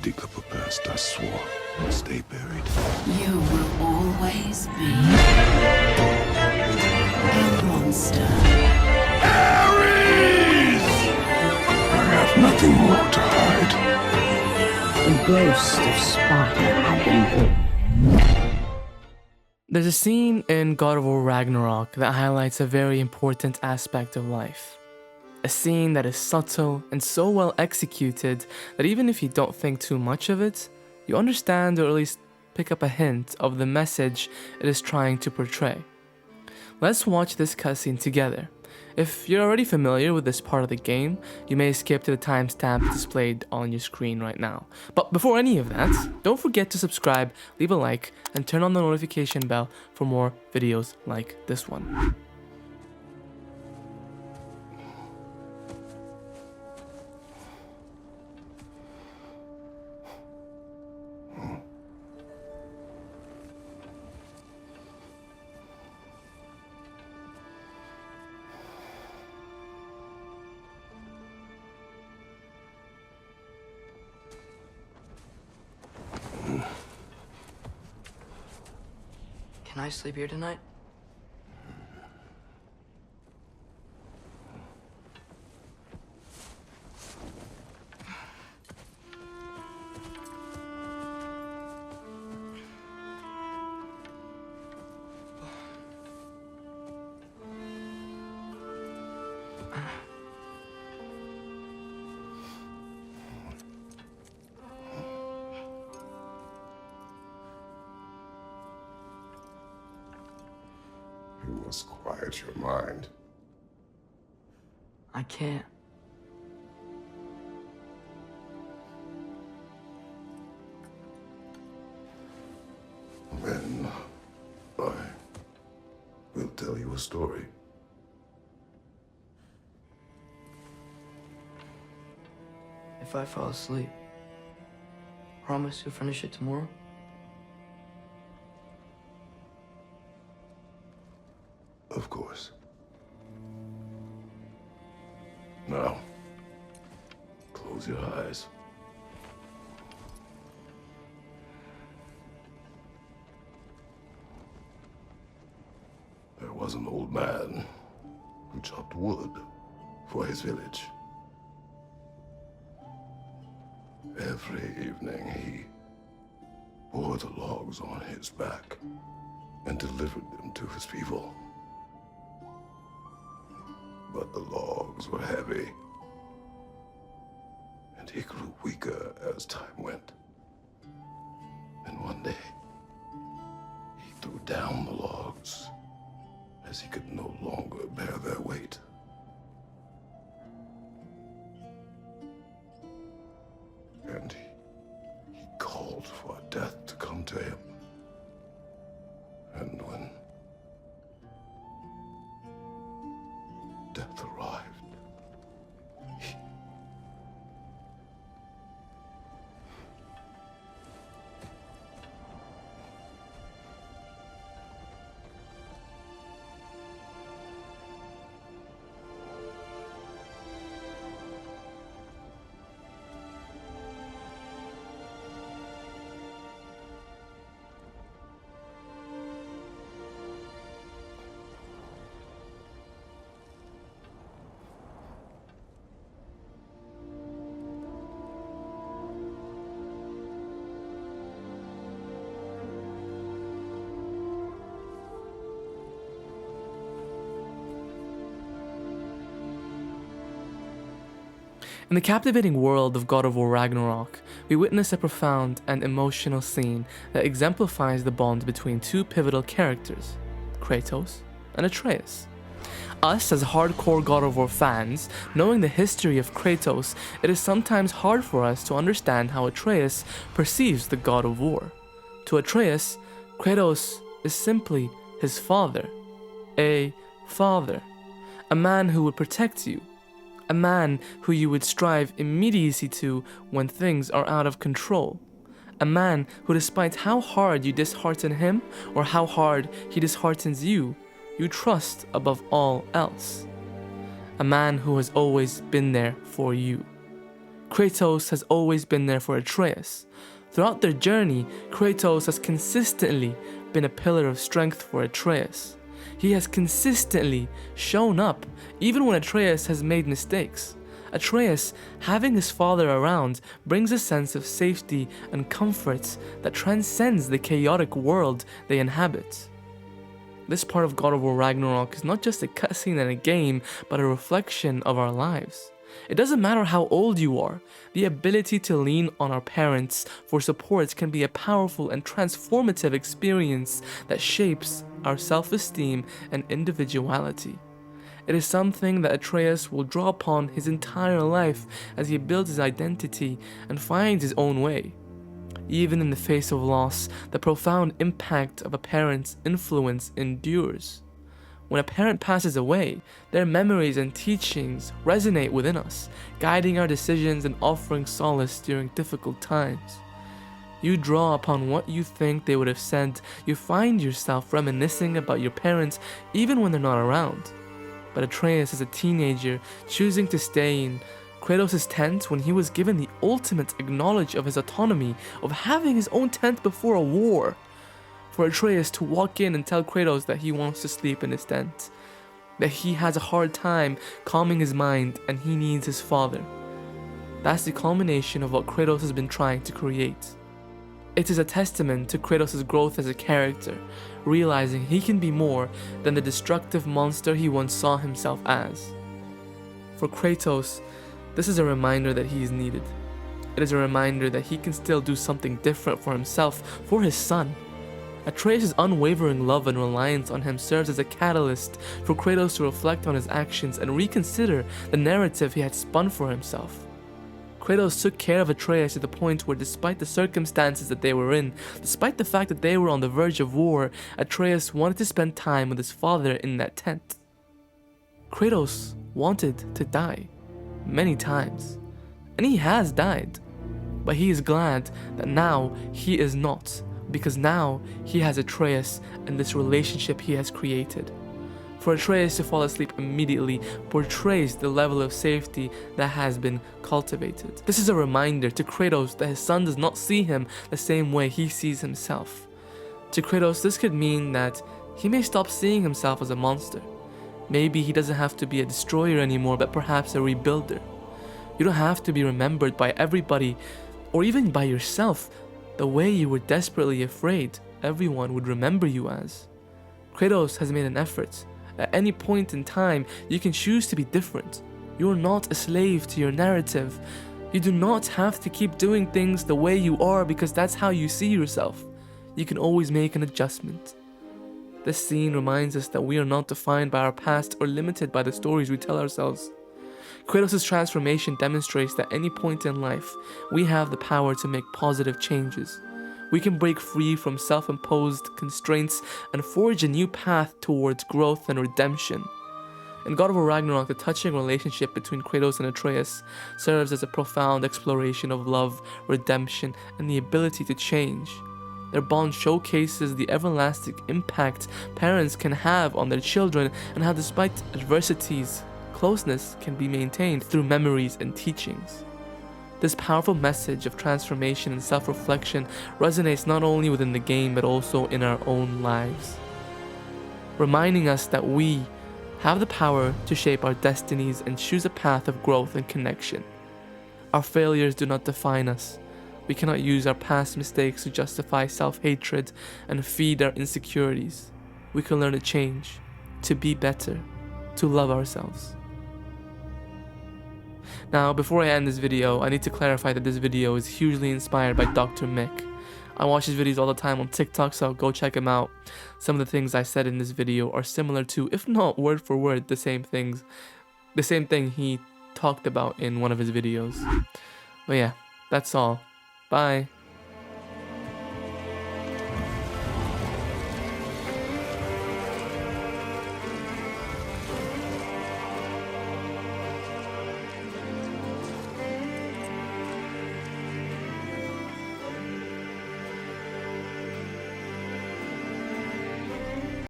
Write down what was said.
dig up a past I swore would stay buried. You will always be a monster. Ares! I have nothing more to hide. The ghost of Sparta had been born. There's a scene in God of War Ragnarok that highlights a very important aspect of life. A scene that is subtle and so well executed that even if you don't think too much of it, you understand or at least pick up a hint of the message it is trying to portray. Let's watch this cutscene together. If you're already familiar with this part of the game, you may skip to the timestamp displayed on your screen right now. But before any of that, don't forget to subscribe, leave a like, and turn on the notification bell for more videos like this one. Can I sleep here tonight? You must quiet your mind. I can't. Then I will tell you a story. If I fall asleep, promise you'll finish it tomorrow? Of course. Now, close your eyes. There was an old man who chopped wood for his village. Every evening he bore the logs on his back and delivered them to his people. But the logs were heavy, and he grew weaker as time went. And one day, he threw down the logs as he could no longer bear their weight. And he called for death to come to him. And when death arrived, In the captivating world of God of War Ragnarok, we witness a profound and emotional scene that exemplifies the bond between two pivotal characters, Kratos and Atreus. Us as hardcore God of War fans, knowing the history of Kratos, it is sometimes hard for us to understand how Atreus perceives the God of War. To Atreus, Kratos is simply his father, a man who would protect you, a man who you would strive immediacy to when things are out of control. A man who, despite how hard you dishearten him or how hard he disheartens you, you trust above all else. A man who has always been there for you. Kratos has always been there for Atreus. Throughout their journey, Kratos has consistently been a pillar of strength for Atreus. He has consistently shown up, even when Atreus has made mistakes. Atreus, having his father around, brings a sense of safety and comfort that transcends the chaotic world they inhabit. This part of God of War Ragnarok is not just a cutscene in a game, but a reflection of our lives. It doesn't matter how old you are, the ability to lean on our parents for support can be a powerful and transformative experience that shapes our self-esteem and individuality. It is something that Atreus will draw upon his entire life as he builds his identity and finds his own way. Even in the face of loss, the profound impact of a parent's influence endures. When a parent passes away, their memories and teachings resonate within us, guiding our decisions and offering solace during difficult times. You draw upon what you think they would have said. You find yourself reminiscing about your parents even when they're not around. But Atreus is a teenager choosing to stay in Kratos' tent when he was given the ultimate acknowledge of his autonomy, of having his own tent before a war. For Atreus to walk in and tell Kratos that he wants to sleep in his tent, that he has a hard time calming his mind and he needs his father. That's the culmination of what Kratos has been trying to create. It is a testament to Kratos' growth as a character, realizing he can be more than the destructive monster he once saw himself as. For Kratos, this is a reminder that he is needed. It is a reminder that he can still do something different for himself, for his son. Atreus' unwavering love and reliance on him serves as a catalyst for Kratos to reflect on his actions and reconsider the narrative he had spun for himself. Kratos took care of Atreus to the point where, despite the circumstances that they were in, despite the fact that they were on the verge of war, Atreus wanted to spend time with his father in that tent. Kratos wanted to die many times, and he has died, but he is glad that now he is not, because now he has Atreus and this relationship he has created. For Atreus to fall asleep immediately portrays the level of safety that has been cultivated. This is a reminder to Kratos that his son does not see him the same way he sees himself. To Kratos, this could mean that he may stop seeing himself as a monster. Maybe he doesn't have to be a destroyer anymore, but perhaps a rebuilder. You don't have to be remembered by everybody, or even by yourself, the way you were desperately afraid everyone would remember you as. Kratos has made an effort. At any point in time, you can choose to be different. You are not a slave to your narrative. You do not have to keep doing things the way you are because that's how you see yourself. You can always make an adjustment. This scene reminds us that we are not defined by our past or limited by the stories we tell ourselves. Kratos' transformation demonstrates that at any point in life, we have the power to make positive changes. We can break free from self-imposed constraints and forge a new path towards growth and redemption. In God of War Ragnarok, the touching relationship between Kratos and Atreus serves as a profound exploration of love, redemption, and the ability to change. Their bond showcases the everlasting impact parents can have on their children and how, despite adversities, closeness can be maintained through memories and teachings. This powerful message of transformation and self-reflection resonates not only within the game but also in our own lives, reminding us that we have the power to shape our destinies and choose a path of growth and connection. Our failures do not define us. We cannot use our past mistakes to justify self-hatred and feed our insecurities. We can learn to change, to be better, to love ourselves. Now, before I end this video, I need to clarify that this video is hugely inspired by Dr. Mick. I watch his videos all the time on TikTok, so go check him out. Some of the things I said in this video are similar to, if not word for word, the same thing he talked about in one of his videos. But yeah, that's all. Bye.